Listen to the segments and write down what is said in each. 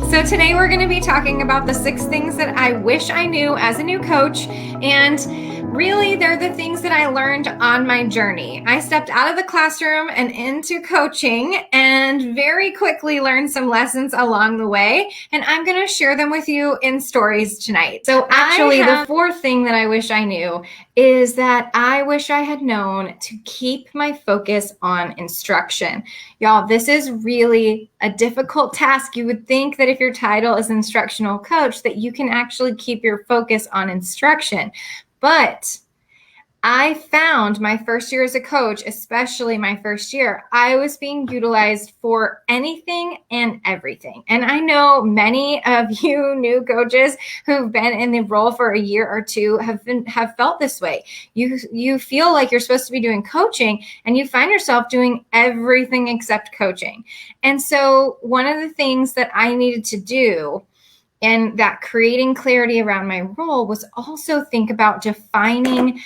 So today we're going to be talking about the 6 things that I wish I knew as a new coach, and really they're the things that I learned on my journey. I stepped out of the classroom and into coaching and very quickly learned some lessons along the way, and I'm going to share them with you in stories tonight. So actually the 4th thing that I wish I knew is that I wish I had known to keep my focus on instruction. Y'all, this is really a difficult task. You would think that if your title is instructional coach, that you can actually keep your focus on instruction. But I found my first year as a coach, especially my first year, I was being utilized for anything and everything. And I know many of you new coaches who've been in the role for a year or two have felt this way. You feel like you're supposed to be doing coaching and you find yourself doing everything except coaching. And so one of the things that I needed to do and that creating clarity around my role was also think about defining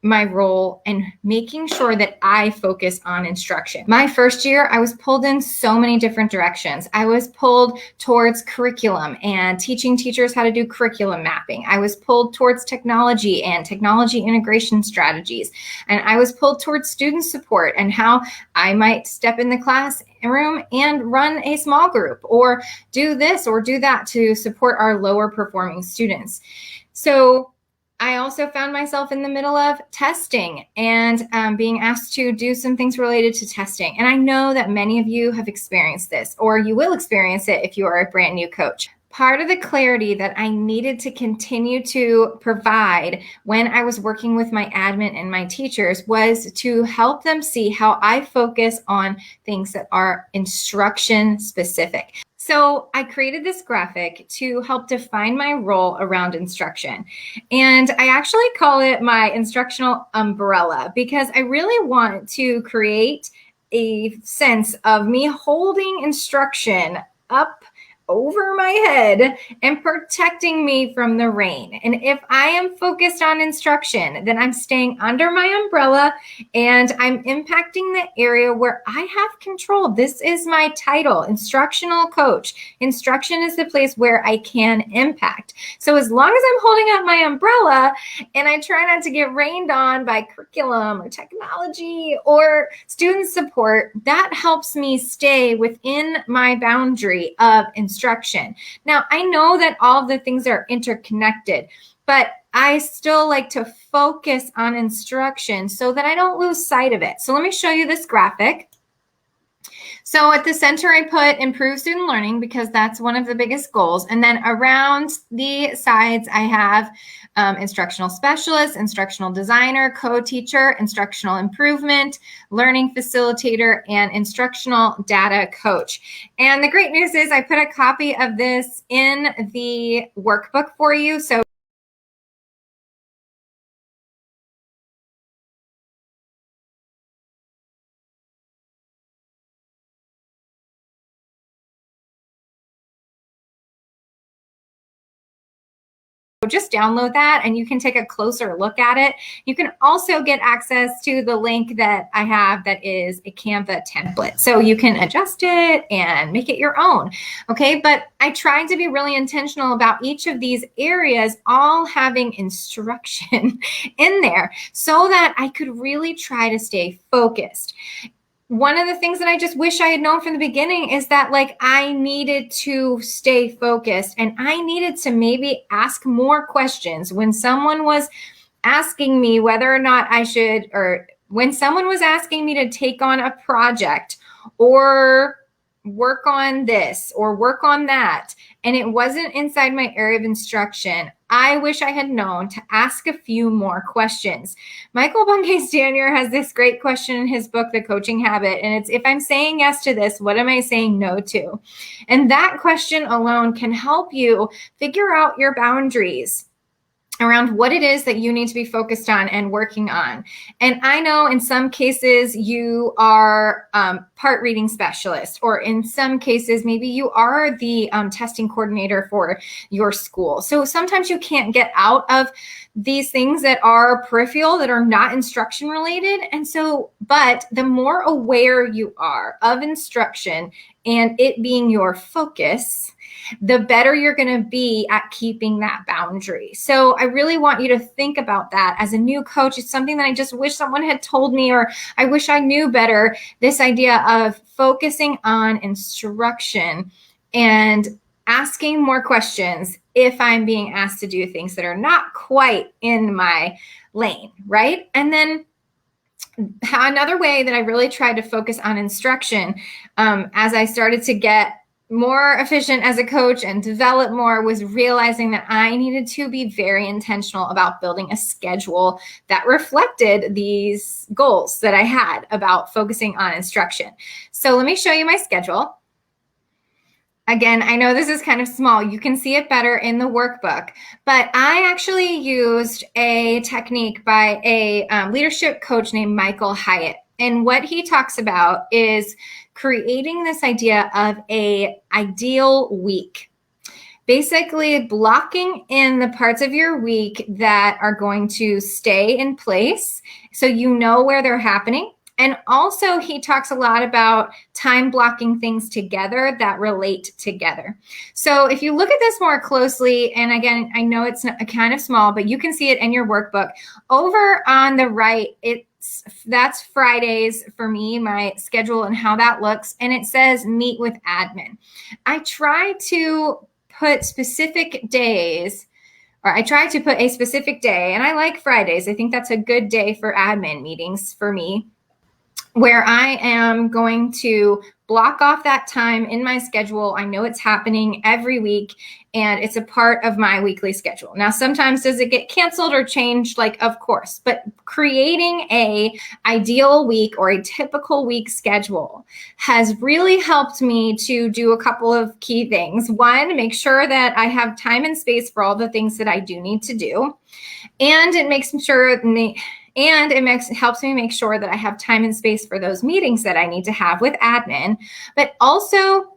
my role and making sure that I focus on instruction. My first year, I was pulled in so many different directions. I was pulled towards curriculum and teaching teachers how to do curriculum mapping. I was pulled towards technology and technology integration strategies. And I was pulled towards student support and how I might step in the classroom and run a small group or do this or do that to support our lower performing students. So I also found myself in the middle of testing and being asked to do some things related to testing. And I know that many of you have experienced this, or you will experience it if you are a brand new coach. Part of the clarity that I needed to continue to provide when I was working with my admin and my teachers was to help them see how I focus on things that are instruction specific. So I created this graphic to help define my role around instruction. And I actually call it my instructional umbrella because I really want to create a sense of me holding instruction up over my head and protecting me from the rain. And if I am focused on instruction, then I'm staying under my umbrella and I'm impacting the area where I have control. This is my title, instructional coach. Instruction is the place where I can impact. So as long as I'm holding up my umbrella and I try not to get rained on by curriculum or technology or student support, that helps me stay within my boundary of instruction. Now, I know that all of the things are interconnected, but I still like to focus on instruction so that I don't lose sight of it. So let me show you this graphic. So at the center, I put improve student learning because that's one of the biggest goals. And then around the sides, I have instructional specialist, instructional designer, co-teacher, instructional improvement, learning facilitator, and instructional data coach. And the great news is I put a copy of this in the workbook for you. So just download that and you can take a closer look at it. You can also get access to the link that I have that is a Canva template. So you can adjust it and make it your own. Okay, but I tried to be really intentional about each of these areas all having instruction in there so that I could really try to stay focused. One of the things that I just wish I had known from the beginning is that I needed to stay focused and I needed to maybe ask more questions when someone was asking me whether or not I should, or when someone was asking me to take on a project or work on this or work on that, and it wasn't inside my area of instruction, I wish I had known to ask a few more questions. Michael Bungay-Stanier has this great question in his book, The Coaching Habit, and it's, if I'm saying yes to this, what am I saying no to? And that question alone can help you figure out your boundaries around what it is that you need to be focused on and working on. And I know in some cases you are part reading specialist, or in some cases, maybe you are the testing coordinator for your school. So sometimes you can't get out of these things that are peripheral, that are not instruction related. And so, but the more aware you are of instruction and it being your focus, the better you're going to be at keeping that boundary. So I really want you to think about that as a new coach. It's something that I just wish someone had told me, or I wish I knew better. This idea of focusing on instruction and asking more questions if I'm being asked to do things that are not quite in my lane, right? And then another way that I really tried to focus on instruction as I started to get more efficient as a coach and develop more was realizing that I needed to be very intentional about building a schedule that reflected these goals that I had about focusing on instruction. So let me show you my schedule. Again, I know this is kind of small. You can see it better in the workbook, but I actually used a technique by a leadership coach named Michael Hyatt. And what he talks about is creating this idea of an ideal week. Basically blocking in the parts of your week that are going to stay in place so you know where they're happening. And also he talks a lot about time blocking things together that relate together. So if you look at this more closely, and again, I know it's kind of small, but you can see it in your workbook. Over on the right, that's Fridays for me, my schedule and how that looks. And it says meet with admin. I try to put specific days, or I try to put a specific day, and I like Fridays. I think that's a good day for admin meetings for me, where I am going to block off that time in my schedule. I know it's happening every week, and it's a part of my weekly schedule. Now, sometimes does it get canceled or changed? Like, of course, but creating a ideal week or a typical week schedule has really helped me to do a couple of key things. One, make sure that I have time and space for all the things that I do need to do. And it makes sure helps me make sure that I have time and space for those meetings that I need to have with admin. But also,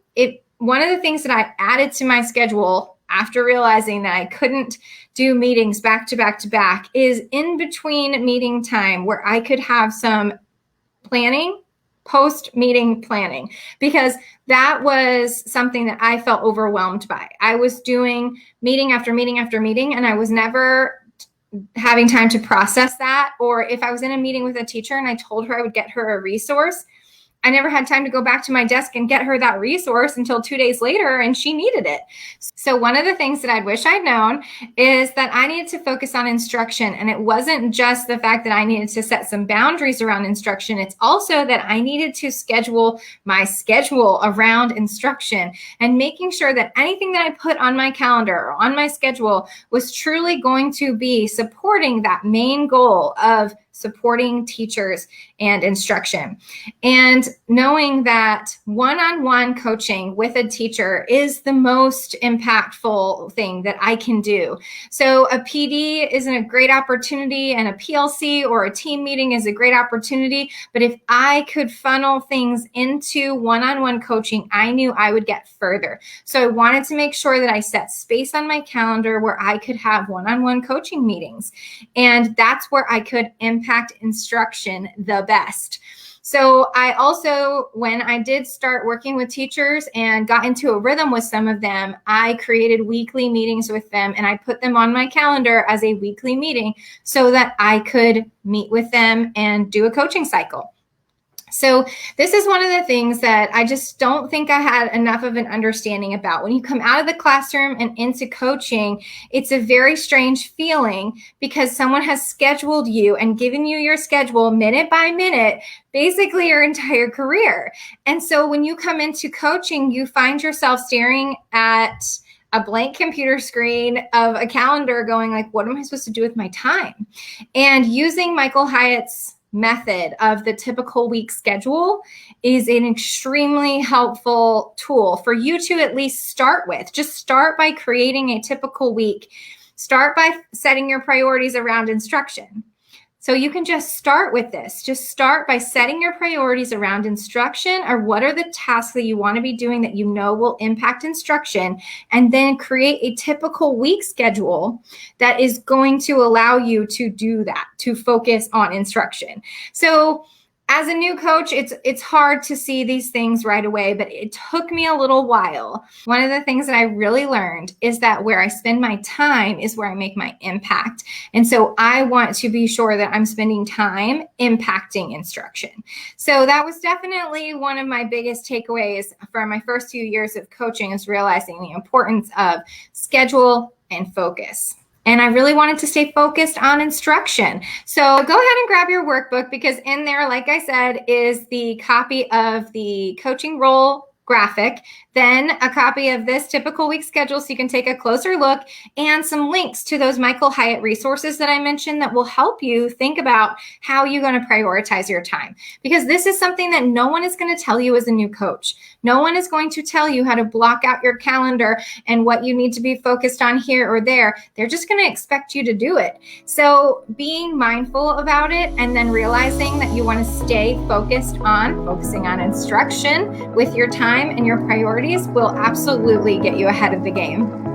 one of the things that I added to my schedule after realizing that I couldn't do meetings back to back to back is in between meeting time where I could have some planning, post-meeting planning, because that was something that I felt overwhelmed by. I was doing meeting after meeting after meeting, and I was never having time to process that. Or if I was in a meeting with a teacher and I told her I would get her a resource, I never had time to go back to my desk and get her that resource until 2 days later, and she needed it. So one of the things that I wish I'd known is that I needed to focus on instruction. And it wasn't just the fact that I needed to set some boundaries around instruction. It's also that I needed to schedule my schedule around instruction and making sure that anything that I put on my calendar or on my schedule was truly going to be supporting that main goal of supporting teachers and instruction. And knowing that one-on-one coaching with a teacher is the most impactful thing that I can do. So a PD isn't a great opportunity, and a PLC or a team meeting is a great opportunity. But if I could funnel things into one-on-one coaching, I knew I would get further. So I wanted to make sure that I set space on my calendar where I could have one-on-one coaching meetings. And that's where I could impact instruction the best. So I also, when I did start working with teachers and got into a rhythm with some of them, I created weekly meetings with them, and I put them on my calendar as a weekly meeting so that I could meet with them and do a coaching cycle. So this is one of the things that I just don't think I had enough of an understanding about. When you come out of the classroom and into coaching, it's a very strange feeling because someone has scheduled you and given you your schedule minute by minute, basically your entire career. And so when you come into coaching, you find yourself staring at a blank computer screen of a calendar going like, what am I supposed to do with my time? And using Michael Hyatt's method of the typical week schedule is an extremely helpful tool for you to at least start with. Just start by creating a typical week. Start by setting your priorities around instruction. So you can just start with this. Just start by setting your priorities around instruction, or what are the tasks that you want to be doing that you know will impact instruction, and then create a typical week schedule that is going to allow you to do that, to focus on instruction. So As a new coach, it's hard to see these things right away, but it took me a little while. One of the things that I really learned is that where I spend my time is where I make my impact. And so I want to be sure that I'm spending time impacting instruction. So that was definitely one of my biggest takeaways from my first few years of coaching, is realizing the importance of schedule and focus. And I really wanted to stay focused on instruction. So go ahead and grab your workbook, because in there, like I said, is the copy of the coaching role graphic, then a copy of this typical week schedule so you can take a closer look, and some links to those Michael Hyatt resources that I mentioned that will help you think about how you're going to prioritize your time. Because this is something that no one is going to tell you as a new coach. No one is going to tell you how to block out your calendar and what you need to be focused on here or there. They're just going to expect you to do it. So being mindful about it, and then realizing that you want to stay focusing on instruction with your time and your priorities, will absolutely get you ahead of the game.